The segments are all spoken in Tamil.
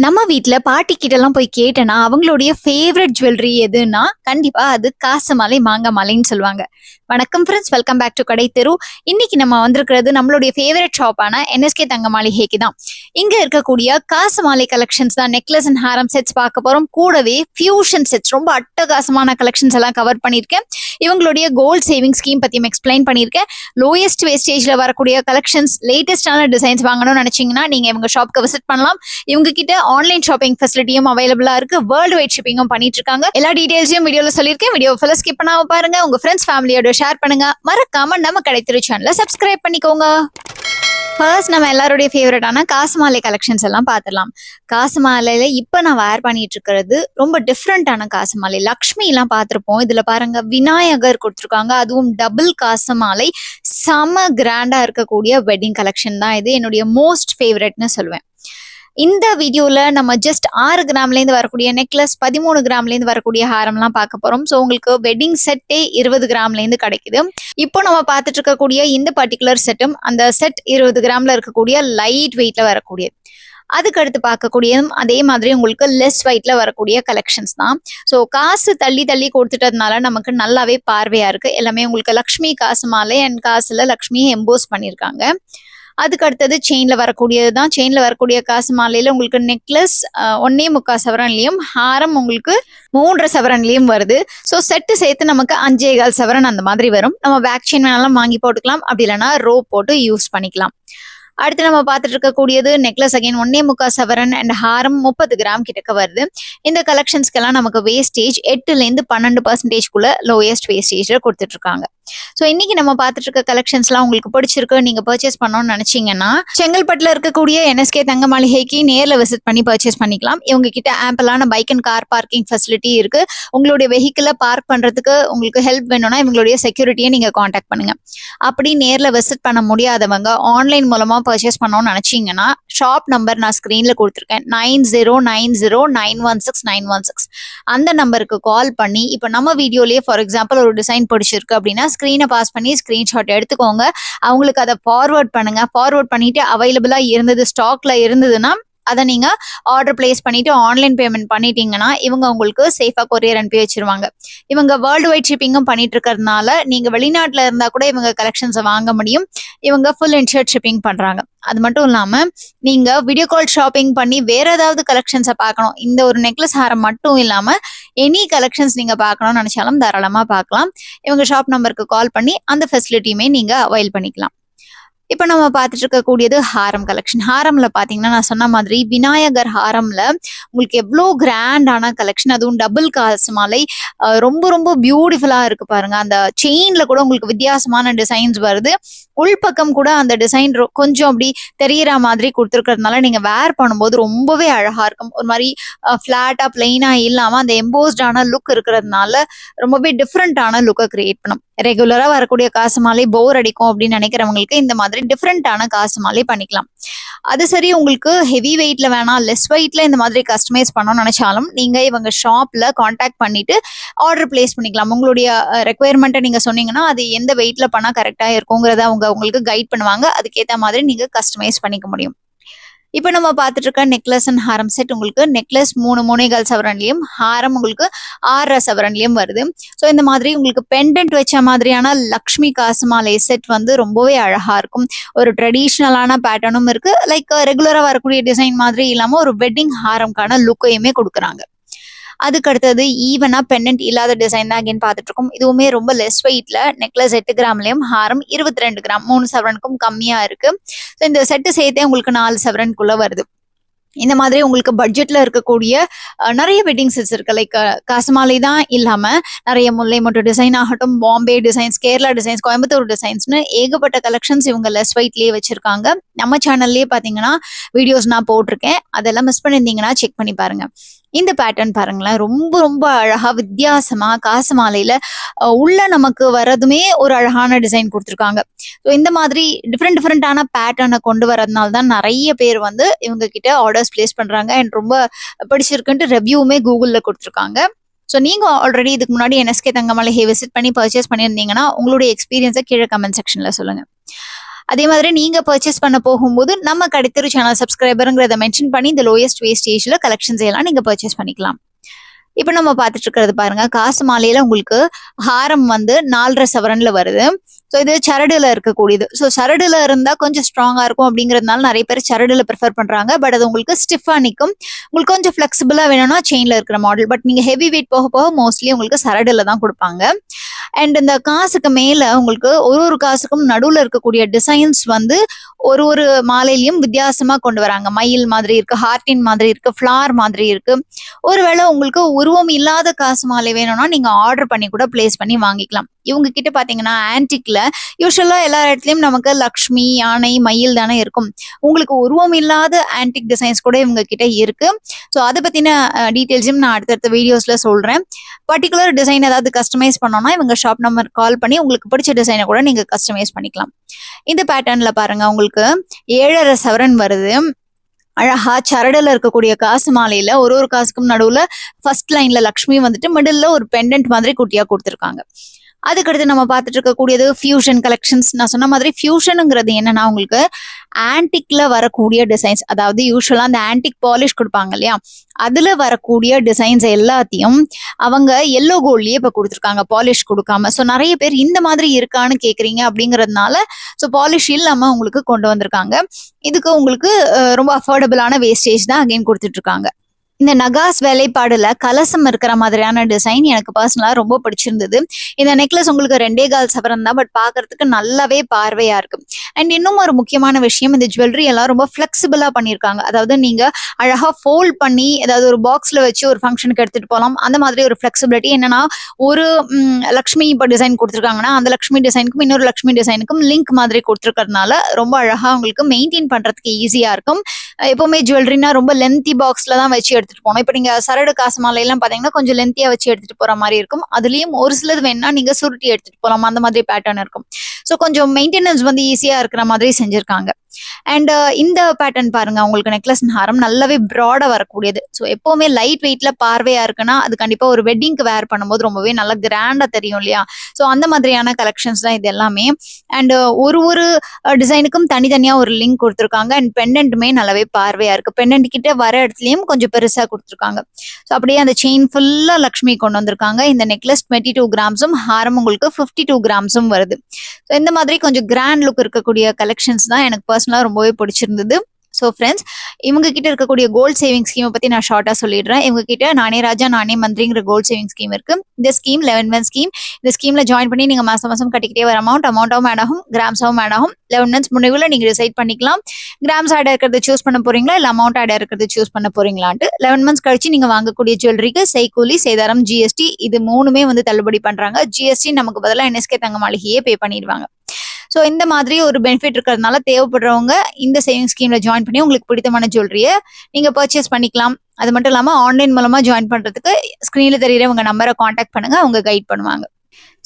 நம்ம வீட்ல பாட்டி கிட்டலாம் போய் கேட்டேன்னா, அவங்களுடைய ஃபேவரைட் ஜுவல்லரி எதுன்னா, கண்டிப்பா அது காசு மாலை, மாங்கா மாலைன்னு சொல்லுவாங்க. வணக்கம் ஃப்ரெண்ட்ஸ், வெல்கம் பேக் டு கடை தெரு. இன்னைக்கு நம்ம வந்திருக்கிறது நம்மளுடைய ஃபேவரைட் ஷாப்பான என்எஸ்கே தங்க மாளிகைக்கு தான். இங்க இருக்கக்கூடிய காசு மாலை கலெக்ஷன்ஸ் தான் நெக்லஸ் அண்ட் ஹாரம் செட்ஸ் பார்க்க போறோம். கூடவே ஃபியூஷன் செட்ஸ் ரொம்ப அட்டகாசமான கலெக்ஷன்ஸ் எல்லாம் கவர் பண்ணியிருக்கேன். இவங்களுடைய கோல்ட் சேவிங் ஸ்கீம் பத்தியும் எக்ஸ்பிளைன் பண்ணியிருக்கேன். லோயஸ்ட் வேஸ்டேஜ்ல வரக்கூடிய கலெக்ஷன்ஸ், லேட்டஸ்டான டிசைன்ஸ் வாங்கணும்னு நினைச்சீங்கன்னா நீங்க இவங்க ஷாப்க்கு விசிட் பண்ணலாம். இவங்க கிட்ட ஆன்லைன் ஷாப்பிங் ஃபெசிலிட்டியும் அவைலபிளா இருக்கு. வேர்ல்டு வைட் ஷிப்பிங்கும் பண்ணிட்டு இருக்காங்க. எல்லா டீடைல்ஸையும் வீடியோல சொல்லியிருக்கேன். வீடியோ ஃபுல்லா ஸ்கிப் பண்ணாம பாருங்க. உங்க ஃப்ரெண்ட்ஸ் ஃபேமிலியோட ஷேர் பண்ணுங்க. மறக்காம நம்ம கடை தெரு சேனலை சப்ஸ்கிரைப் பண்ணிக்கோங்க. ஃபர்ஸ்ட் நம்ம எல்லாருடைய ஃபேவரட்டான காசு மாலை கலெக்ஷன்ஸ் எல்லாம் பார்த்துடலாம். காசு மாலையில இப்போ நான் வேர் பண்ணிட்டு இருக்கிறது ரொம்ப டிஃப்ரெண்டான காசு மாலை. லக்ஷ்மி எல்லாம் பார்த்துருப்போம். இதுல பாருங்க விநாயகர் கொடுத்துருக்காங்க. அதுவும் டபுள் காசு மாலை. செம கிராண்டா இருக்கக்கூடிய வெட்டிங் கலெக்ஷன் தான் இது. என்னுடைய மோஸ்ட் ஃபேவரட்னு சொல்லுவேன். இந்த வீடியோல நம்ம ஜஸ்ட் 6 கிராம்லேருந்து வரக்கூடிய நெக்லஸ், 13 கிராம்லேருந்து வரக்கூடிய ஹாரம்லாம் பார்க்க போறோம். ஸோ உங்களுக்கு வெட்டிங் செட்டே 20 கிராம்லேருந்து கிடைக்குது. இப்போ நம்ம பார்த்துட்டு இருக்கக்கூடிய இந்த பர்டிகுலர் செட்டும் அந்த செட் 20 கிராம்ல இருக்கக்கூடிய லைட் வெயிட்ல வரக்கூடியது. அதுக்கு அடுத்து பார்க்கக்கூடியதும் அதே மாதிரி உங்களுக்கு லெஸ் வெயிட்ல வரக்கூடிய கலெக்ஷன்ஸ் தான். ஸோ காசு தள்ளி தள்ளி கொடுத்துட்டதுனால நமக்கு நல்லாவே பார்வையா இருக்கு. எல்லாமே உங்களுக்கு லக்ஷ்மி காசு மாலை அண்ட் காசுல லக்ஷ்மியை எம்போஸ் பண்ணியிருக்காங்க. அதுக்கு அடுத்தது செயின்ல வரக்கூடியது தான். செயின்ல வரக்கூடிய காசு மாலையில உங்களுக்கு நெக்லஸ் 1.25 சவரன்லயும், ஹாரம் உங்களுக்கு 3.5 சவரன்லயும் வருது. ஸோ செட்டு சேர்த்து நமக்கு 5.25 சவரன் அந்த மாதிரி வரும். நம்ம பேக் செயின் வேணாலும் வாங்கி போட்டுக்கலாம், அப்படி இல்லைன்னா ரோப் போட்டு யூஸ் பண்ணிக்கலாம். அடுத்து நம்ம பார்த்துட்டு இருக்கக்கூடியது நெக்லஸ் அகைன் 1.25 சவரன் அண்ட் ஹாரம் 30 கிராம் கிட்டக்க வருது. இந்த கலெக்ஷன்ஸ்க்கெல்லாம் நமக்கு வேஸ்டேஜ் 8லேருந்து 12% லோயஸ்ட் வேஸ்டேஜ்ல கொடுத்துட்டு இருக்காங்க. ஸோ இன்னைக்கு நம்ம பார்த்துட்டு இருக்க கலெக்ஷன்ஸ்லாம் உங்களுக்கு பிடிச்சிருக்கு, நீங்க பர்ச்சேஸ் பண்ணணும்னு நினைச்சீங்கன்னா செங்கல்பட்டுல இருக்கக்கூடிய என்எஸ்கே தங்க மாளிகைக்கு நேர்ல விசிட் பண்ணி பர்ச்சேஸ் பண்ணிக்கலாம். இவங்க கிட்ட ஆம்பிளான bike and car parking facility இருக்கு. உங்களுடைய வெஹிக்கிளை பார்க் பண்றதுக்கு உங்களுக்கு ஹெல்ப் வேணும்னா இவங்களுடைய செக்யூரிட்டியை நீங்க காண்டாக்ட் பண்ணுங்க. அப்படி நேர்ல விசிட் பண்ண முடியாதவங்க ஆன்லைன் மூலமா பர்ச்சேஸ் பண்ணணும்னு நினைச்சீங்கன்னா ஷாப் நம்பர் நான் ஸ்கிரீன்ல கொடுத்துருக்கேன். 9090916916. அந்த நம்பருக்கு கால் பண்ணி இப்போ நம்ம வீடியோலயே ஃபார் எக்ஸாம்பிள் ஒரு டிசைன் பிடிச்சிருக்கு அப்படின்னா ஸ்க்ரீனை பாஸ் பண்ணி ஸ்க்ரீன்ஷாட் எடுத்துக்கோங்க. அவங்களுக்கு அதை ஃபார்வர்ட் பண்ணுங்க. ஃபார்வர்ட் பண்ணிட்டு அவைலபிளா இருந்தது, ஸ்டாக்ல இருந்ததுன்னா அதை நீங்க ஆர்டர் பிளேஸ் பண்ணிட்டு ஆன்லைன் பேமெண்ட் பண்ணிட்டீங்கன்னா இவங்க உங்களுக்கு சேஃபா கொரியர் அனுப்பி வச்சிருவாங்க. இவங்க வேர்ல்டு வைட் ஷிப்பிங்கும் பண்ணிட்டு இருக்கிறதுனால நீங்க வெளிநாட்டுல இருந்தா கூட இவங்க கலெக்ஷன்ஸை வாங்க முடியும். இவங்க ஃபுல் இன்ஷூர்ட் ஷிப்பிங் பண்றாங்க. அது மட்டும் இல்லாம நீங்க வீடியோ கால் ஷாப்பிங் பண்ணி வேற ஏதாவது கலெக்ஷன்ஸை பார்க்கணும், இந்த ஒரு நெக்லஸ் ஹாரம் மட்டும் இல்லாம எனி கலெக்ஷன்ஸ் நீங்க பார்க்கணும்னு நினைச்சாலும் தாராளமா பார்க்கலாம். இவங்க ஷாப் நம்பருக்கு கால் பண்ணி அந்த ஃபெசிலிட்டியுமே நீங்க அவைல் பண்ணிக்கலாம். இப்போ நம்ம பார்த்துட்டு இருக்கக்கூடியது ஹாரம் கலெக்ஷன். ஹாரம்ல பாத்தீங்கன்னா நான் சொன்ன மாதிரி விநாயகர் ஹாரம்ல உங்களுக்கு எவ்வளோ கிராண்டான கலெக்ஷன், அதுவும் டபுள் காசு மாலை. ரொம்ப ரொம்ப பியூட்டிஃபுல்லா இருக்கு பாருங்க. அந்த செயின்ல கூட உங்களுக்கு வித்தியாசமான டிசைன்ஸ் வருது. உள்பக்கம் கூட அந்த டிசைன் கொஞ்சம் அப்படி தெரியற மாதிரி கொடுத்துருக்கிறதுனால நீங்க வேர் பண்ணும்போது ரொம்பவே அழகா இருக்கும். ஒரு மாதிரி ஃபிளாட்டா பிளெயினா இல்லாம அந்த எம்போஸ்டான லுக் இருக்கிறதுனால ரொம்பவே டிஃப்ரெண்டான லுக்கை கிரியேட் பண்ணும். ரெகுலரா வரக்கூடிய காசு மாலை போர் அடிக்கும் அப்படின்னு நினைக்கிறவங்களுக்கு இந்த மாதிரி டிஃப்ரெண்டான காசு மாலை பண்ணிக்கலாம். அது சரி, உங்களுக்கு ஹெவி வெயிட்ல வேணாம், லெஸ் வெயிட்ல இந்த மாதிரி கஸ்டமைஸ் பண்ணணும்னு நினைச்சாலும் நீங்க இவங்க ஷாப்ல கான்டாக்ட் பண்ணிட்டு ஆர்டர் பிளேஸ் பண்ணிக்கலாம். உங்களுடைய ரெக்குயர்மெண்ட்டை நீங்க சொன்னீங்கன்னா அது எந்த வெயிட்ல பண்ணா கரெக்டா இருக்குங்கிறத அவங்க உங்களுக்கு கைட் பண்ணுவாங்க. அதுக்கேற்ற மாதிரி நீங்க கஸ்டமைஸ் பண்ணிக்க முடியும். இப்போ நம்ம பார்த்துட்டு இருக்க நெக்லஸ் அண்ட் ஹாரம் செட் உங்களுக்கு நெக்லஸ் 3.25 சவரன்லயும், ஹாரம் உங்களுக்கு 6.5 சவரன்லயும் வருது. ஸோ இந்த மாதிரி உங்களுக்கு பெண்டன்ட் வச்ச மாதிரியான லக்ஷ்மி காசு மாலை செட் வந்து ரொம்பவே அழகா இருக்கும். ஒரு ட்ரெடிஷ்னலான பேட்டர்னும் இருக்கு. லைக் ரெகுலரா வரக்கூடிய டிசைன் மாதிரி இல்லாம ஒரு வெட்டிங் ஹாரம்கான லுக்கையுமே கொடுக்குறாங்க. அதுக்கு அடுத்தது ஈவனா பெண்டன்ட் இல்லாத டிசைன் தான் அகைன் பார்த்துட்டு இருக்கோம். இதுவுமே ரொம்ப லெஸ் வெயிட்ல நெக்லஸ் 8 கிராம்லயும், ஹாரம் 22 கிராம், 3 சவரனுக்கும் கம்மியா இருக்கு. ஸோ இந்த செட்டு சேர்த்தே உங்களுக்கு 4 சவரனுக்குள்ள வருது. இந்த மாதிரி உங்களுக்கு பட்ஜெட்ல இருக்கக்கூடிய நிறைய வெட்டிங் செட்ஸ் இருக்கு. லைக் காசு மாலை தான் இல்லாம நிறைய முல்லை மொட்டு டிசைன் ஆகட்டும், பாம்பே டிசைன்ஸ், கேரளா டிசைன்ஸ், கோயம்புத்தூர் டிசைன்ஸ்னு ஏகப்பட்ட கலெக்ஷன்ஸ் இவங்க லெஸ் வெயிட்லயே வச்சிருக்காங்க. நம்ம சேனல்லயே பாத்தீங்கன்னா வீடியோஸ் நான் போட்டிருக்கேன். அதெல்லாம் மிஸ் பண்ணியிருந்தீங்கன்னா செக் பண்ணி பாருங்க. இந்த பேட்டர்ன் பாருங்களேன், ரொம்ப ரொம்ப அழகா வித்தியாசமா காசு மாலையில உள்ள நமக்கு வரதுமே ஒரு அழகான டிசைன் கொடுத்துருக்காங்க. ஸோ இந்த மாதிரி டிஃப்ரெண்டான பேட்டர்னை கொண்டு வரதுனால தான் நிறைய பேர் வந்து இவங்க கிட்ட ஆர்டர்ஸ் பிளேஸ் பண்றாங்க. அண்ட் ரொம்ப பிடிச்சிருக்குன்ட்டு ரிவ்யூமே கூகுள்ல கொடுத்துருக்காங்க. ஸோ நீங்க ஆல்ரெடி இதுக்கு முன்னாடி என்எஸ்கே தங்க மாளிகை விசிட் பண்ணி பர்ச்சேஸ் பண்ணியிருந்தீங்கன்னா உங்களுடைய எக்ஸ்பீரியன்ஸை கீழே கமெண்ட் செக்ஷன்ல சொல்லுங்க. அதே மாதிரி நீங்க பர்ச்சேஸ் பண்ண போகும்போது நம்ம கடைத்தெரு சேனல் சப்ஸ்கிரைபருங்கிறத மென்ஷன் பண்ணி இந்த லோயஸ்ட் வேஸ்டேஜ்ல கலெக்ஷன்ஸ் எல்லாம் நீங்க பர்ச்சேஸ் பண்ணிக்கலாம். இப்ப நம்ம பார்த்துட்டு இருக்கிறது பாருங்க, காசு மாலையில உங்களுக்கு ஹாரம் வந்து 4.5 சவரன்ல வருது. ஸோ இது சரடுல இருக்கக்கூடியது. ஸோ சரடுல இருந்தா கொஞ்சம் ஸ்ட்ராங்கா இருக்கும் அப்படிங்கிறதுனால நிறைய பேர் சரடுல ப்ரிஃபர் பண்றாங்க. பட் அது உங்களுக்கு ஸ்டிஃபா நிற்கும். உங்களுக்கு கொஞ்சம் ஃபிளெக்சிபிளா வேணும்னா செயின்ல இருக்கிற மாடல். பட் நீங்க ஹெவி வெயிட் போக போக மோஸ்ட்லி உங்களுக்கு சரடுல தான் கொடுப்பாங்க. அண்ட் இந்த காசுக்கு மேல உங்களுக்கு ஒரு காசுக்கும் நடுவுல இருக்கக்கூடிய டிசைன்ஸ் வந்து ஒரு மாலையிலயும் வித்தியாசமா கொண்டு வராங்க. மயில் மாதிரி இருக்கு, ஹார்டின் மாதிரி இருக்கு, ஃபிளார் மாதிரி இருக்கு. ஒருவேளை உங்களுக்கு உருவம் இல்லாத காசு மாலை வேணும்னா நீங்க ஆர்டர் பண்ணி கூட பிளேஸ் பண்ணி வாங்கிக்கலாம். இவங்க கிட்ட பாத்தீங்கன்னா ஆன்டிக்ல யூஸ்வலா எல்லா இடத்துலயும் நமக்கு லக்ஷ்மி, யானை, மயில் தானே இருக்கும். உங்களுக்கு உருவம் இல்லாத ஆன்டிக் டிசைன்ஸ் கூட இவங்க கிட்ட இருக்கு. ஸோ அதை பத்தின டீட்டெயில்ஸும் நான் அடுத்தடுத்த வீடியோஸ்ல சொல்றேன். பர்டிகுலர் டிசைன் ஏதாவது கஸ்டமைஸ் பண்ணோம்னா இவங்க ஷாப் நம்பர் கால் பண்ணி உங்களுக்கு பிடிச்ச டிசைனை கூட நீங்க கஸ்டமைஸ் பண்ணிக்கலாம். இந்த பேட்டர்ன்ல பாருங்க, உங்களுக்கு 7.5 சவரன் வருது. அழகா சரடுல இருக்கக்கூடிய காசு மாலையில ஒரு காசுக்கும் நடுவுல ஃபர்ஸ்ட் லைன்ல லக்ஷ்மி வந்துட்டு மிடில்ல ஒரு பெண்டன்ட் மாதிரி குட்டியா கொடுத்துருக்காங்க. அதுக்கடுத்து நம்ம பார்த்துட்டு இருக்கக்கூடியது ஃபியூஷன் கலெக்ஷன்ஸ். நான் சொன்ன மாதிரி ஃபியூஷனுங்கிறது என்னன்னா உங்களுக்கு ஆன்டிக்ல வரக்கூடிய டிசைன்ஸ், அதாவது யூஸ்வலா அந்த ஆன்டிக் பாலிஷ் கொடுப்பாங்க இல்லையா, அதுல வரக்கூடிய டிசைன்ஸ் எல்லாத்தையும் அவங்க எல்லோ கோல்ட்லயே இப்ப கொடுத்துருக்காங்க, பாலிஷ் கொடுக்காம. ஸோ நிறைய பேர் இந்த மாதிரி இருக்கான்னு கேக்குறீங்க அப்படிங்கறதுனால ஸோ பாலிஷ் இல்லாம உங்களுக்கு கொண்டு வந்திருக்காங்க. இதுக்கு உங்களுக்கு ரொம்ப அஃபோர்டபுளான வேஸ்டேஜ் தான் அகைன் கொடுத்துட்டு இருக்காங்க. இந்த நகாஸ் வேலைப்பாடுல கலசம் இருக்கிற மாதிரியான டிசைன் எனக்கு பர்சனலா ரொம்ப பிடிச்சிருந்தது. இந்த நெக்லஸ் உங்களுக்கு 2.25 சவரன் தான், பட் பாக்குறதுக்கு நல்லாவே பார்வையா இருக்கு. அண்ட் இன்னும் ஒரு முக்கியமான விஷயம், இந்த ஜுவல்லரி எல்லாம் ரொம்ப ஃபிளெக்சிபிளா பண்ணியிருக்காங்க. அதாவது நீங்க அழகா ஃபோல்ட் பண்ணி ஏதாவது ஒரு பாக்ஸ்ல வச்சு ஒரு ஃபங்க்ஷனுக்கு எடுத்துட்டு போகலாம். அந்த மாதிரி ஒரு ஃபிளெக்சிபிலிட்டி. என்னன்னா ஒரு லக்ஷ்மி இப்போ டிசைன் கொடுத்துருக்காங்கன்னா அந்த லக்ஷ்மி டிசைனுக்கும் இன்னொரு லக்ஷ்மி டிசைனுக்கும் லிங்க் மாதிரி கொடுத்துருக்கறதுனால ரொம்ப அழகா உங்களுக்கு மெயின்டைன் பண்றதுக்கு ஈஸியா இருக்கும். எப்பவுமே ஜுவல்லரினா ரொம்ப லென்த்தி பாக்ஸ்ல தான் வச்சு எடுத்துட்டு போகணும். இப்போ நீங்க சரடு காசு மாலை எல்லாம் பாத்தீங்கன்னா கொஞ்சம் லென்த்தியா வச்சு எடுத்துட்டு போற மாதிரி இருக்கும். அதுலயும் ஒரு சிலது வேணா நீங்க சுருட்டி எடுத்துட்டு போகலாம், அந்த மாதிரி பேட்டர்ன் இருக்கும். ஸோ கொஞ்சம் மெயின்டெனன்ஸ் வந்து ஈஸியா இருக்கிற மாதிரி செஞ்சிருக்காங்க. அண்ட் இந்த பேட்டர்ன் பாருங்க, உங்களுக்கு நெக்லஸ் ஹாரம் நல்லாவே ப்ராடா வரக்கூடியது. ஸோ எப்பவுமே லைட் வெயிட்ல பார்வையா இருக்குன்னா அது கண்டிப்பா ஒரு வெட்டிங்க்கு வேர் பண்ணும்போது ரொம்பவே நல்லா கிராண்டா தெரியும் இல்லையா. ஸோ அந்த மாதிரியான கலெக்ஷன்ஸ் தான் இது எல்லாமே. அண்ட் ஒரு டிசைனுக்கும் தனித்தனியா ஒரு லிங்க் கொடுத்துருக்காங்க. அண்ட் பெண்டன்ட்டுமே நல்லாவே பார்வையா இருக்கு. பெண்டன்ட் கிட்ட வர இடத்துலயும் கொஞ்சம் பெருசா கொடுத்துருக்காங்க. ஸோ அப்படியே அந்த செயின் ஃபுல்லா லக்ஷ்மி கொண்டு வந்திருக்காங்க. இந்த நெக்லஸ் 22 கிராம்ஸும் ஹாரம் உங்களுக்கு 52 கிராம்ஸும் வருது. ஸோ இந்த மாதிரி கொஞ்சம் கிராண்ட் லுக் இருக்கக்கூடிய கலெக்ஷன்ஸ் தான் எனக்கு பர்சனலா ரொம்பவே பிடிச்சிருந்தது. ஸோ ஃப்ரெண்ட்ஸ், இவங்க கிட்ட இருக்கக்கூடிய கோல்ட் சேவிங் ஸ்கீமை பத்தி நான் ஷார்ட்டா சொல்லிடுறேன். இவங்க கிட்ட நானே ராஜா நானே மந்திரிங்கிற கோல்ட் சேவிங் ஸ்கீம் இருக்கு. இந்த ஸ்கீம் 11 month ஸ்கீம். இந்த ஸ்கீம்ல ஜாயின் பண்ணி நீங்க மாசம் மாசம் கட்டிக்கிட்டே வர அமௌண்ட்டாவும் ஆட் ஆகும், கிராம்ஸாவும் ஆட் ஆகும். 11 months முடிவுல நீங்க டிசைட் பண்ணிக்கலாம் கிராம்ஸ் ஆட் இருக்கிறது சூஸ் பண்ண போறீங்களா இல்ல அமௌண்ட் ஆட் இருக்கிறது சூஸ் பண்ண போறீங்களான்ட்டு. 11 months கழிச்சு நீங்க வாங்கக்கூடிய ஜுவல்லரிக்கு செய்கூலி, சேதாரம், ஜிஎஸ்டி இது மூணுமே வந்து தள்ளுபடி பண்றாங்க. ஜிஎஸ்டி நமக்கு பதிலாக என்எஸ்கே தங்க மாளிகையே பே பண்ணிடுவாங்க. ஸோ இந்த மாதிரி ஒரு பெனிஃபிட் இருக்கிறதுனால தேவைப்படுறவங்க இந்த சேவிங் ஸ்கீம்ல ஜாயின் பண்ணி உங்களுக்கு பிடித்தமான ஜுவல்லரியை நீங்க பர்ச்சேஸ் பண்ணிக்கலாம். அது மட்டும் இல்லாம ஆன்லைன் மூலமா ஜாயின் பண்றதுக்கு ஸ்கிரீன்ல தெரியுற உங்க நம்பரை காண்டாக்ட் பண்ணுங்க, அவங்க கைட் பண்ணுவாங்க.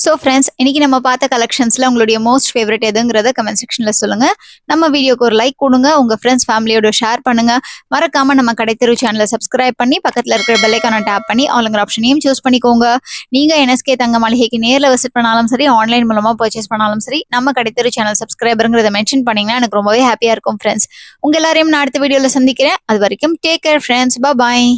ஸோ ஃப்ரெண்ட்ஸ், இன்னைக்கு நம்ம பார்த்த கலெக்ஷன்ஸ்ல உங்களுடைய மோஸ்ட் ஃபேவரட் எதுங்கிறத கமெண்ட் செக்ஷன்ல சொல்லுங்க. நம்ம வீடியோக்கு ஒரு லைக் கொடுங்க, உங்க ஃப்ரெண்ட்ஸ் ஃபேமிலியோட ஷேர் பண்ணுங்க. மறக்காம நம்ம கடைத்தெரு சேனலை சப்ஸ்கிரைப் பண்ணி பக்கத்துல இருக்கிற பெல் ஐகானை டேப் பண்ணி ஆளுங்கிற ஆப்ஷனையும் சூஸ் பண்ணிக்கோங்க. நீங்க என்எஸ்கே தங்க மாளிகைக்கு நேர்ல விசிட் பண்ணாலும் சரி, ஆன்லைன் மூலமா பர்ச்சேஸ் பண்ணாலும் சரி, நம்ம கடைத்தெரு சேனல் சப்ஸ்கிரைபருங்கிறத மென்ஷன் பண்ணீங்கன்னா எனக்கு ரொம்பவே ஹாப்பியா இருக்கும் ஃப்ரெண்ட்ஸ். உங்க எல்லாரையும் நான் அடுத்த வீடியோல சந்திக்கிறேன். அது வரைக்கும் டேக் கேர் ஃப்ரெண்ட்ஸ். பாய்.